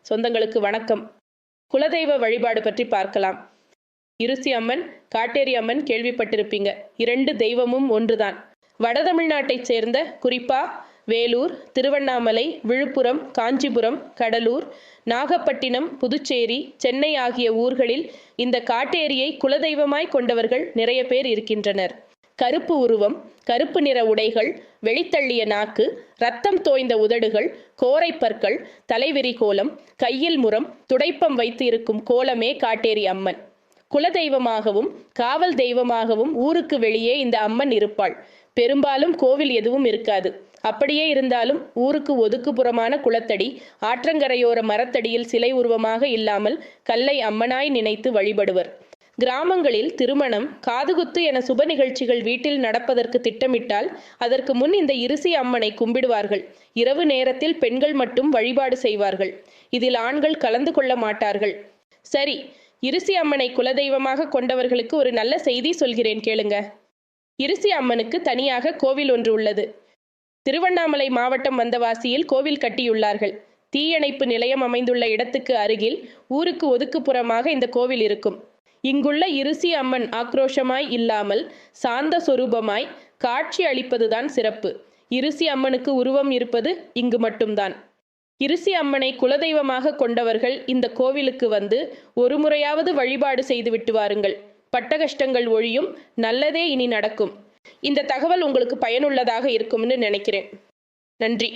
சொந்தங்களுக்கு வணக்கம். குலதெய்வ வழிபாடு பற்றி பார்க்கலாம். இருசி அம்மன், காட்டேரி அம்மன் கேள்விப்பட்டிருப்பீங்க. 2 தெய்வமும் ஒன்றுதான். வட தமிழ்நாட்டைச் சேர்ந்த குறிப்பா வேலூர், திருவண்ணாமலை, விழுப்புரம், காஞ்சிபுரம், கடலூர், நாகப்பட்டினம், புதுச்சேரி, சென்னை ஆகிய ஊர்களில் இந்த காட்டேரியை குலதெய்வமாய் கொண்டவர்கள் நிறைய பேர் இருக்கின்றனர். கருப்பு உருவம், கருப்பு நிற உடைகள், வெளித்தள்ளிய நாக்கு, ரத்தம் தோய்ந்த உதடுகள், கோரை பற்கள், தலைவிரி கோலம், கையில் முறம், துடைப்பம் வைத்து இருக்கும் கோலமே காட்டேரி அம்மன். குலதெய்வமாகவும் காவல் தெய்வமாகவும் ஊருக்கு வெளியே இந்த அம்மன் இருப்பாள். பெரும்பாலும் கோவில் எதுவும் இருக்காது. அப்படியே இருந்தாலும் ஊருக்கு ஒதுக்குப்புறமான குளத்தடி, ஆற்றங்கரையோர மரத்தடியில் சிலை உருவமாக இல்லாமல் கல்லை அம்மனாய் நினைத்து வழிபடுவர். கிராமங்களில் திருமணம், காதுகுத்து என சுப நிகழ்ச்சிகள் வீட்டில் நடப்பதற்கு திட்டமிட்டால் அதற்கு முன் இந்த இருசி அம்மனை கும்பிடுவார்கள். இரவு நேரத்தில் பெண்கள் மட்டும் வழிபாடு செய்வார்கள். இதில் ஆண்கள் கலந்து கொள்ள மாட்டார்கள். சரி, இருசி அம்மனை குலதெய்வமாக கொண்டவர்களுக்கு ஒரு நல்ல செய்தி சொல்கிறேன் கேளுங்க. இருசி அம்மனுக்கு தனியாக கோவில் ஒன்று உள்ளது. திருவண்ணாமலை மாவட்டம் வந்தவாசியில் கோவில் கட்டியுள்ளார்கள். தீயணைப்பு நிலையம் அமைந்துள்ள இடத்துக்கு அருகில் ஊருக்கு ஒதுக்குப்புறமாக இந்த கோவில் இருக்கும். இங்குள்ள இருசி அம்மன் ஆக்ரோஷமாய் இல்லாமல் சாந்த சொரூபமாய் காட்சி அளிப்பதுதான் சிறப்பு. இருசி அம்மனுக்கு உருவம் இருப்பது இங்கு மட்டும்தான். இருசி அம்மனை குலதெய்வமாக கொண்டவர்கள் இந்த கோவிலுக்கு வந்து ஒரு முறையாவது வழிபாடு செய்து விட்டு வாருங்கள். பட்ட கஷ்டங்கள் ஒழியும், நல்லதே இனி நடக்கும். இந்த தகவல் உங்களுக்கு பயனுள்ளதாக இருக்கும்னு நினைக்கிறேன். நன்றி.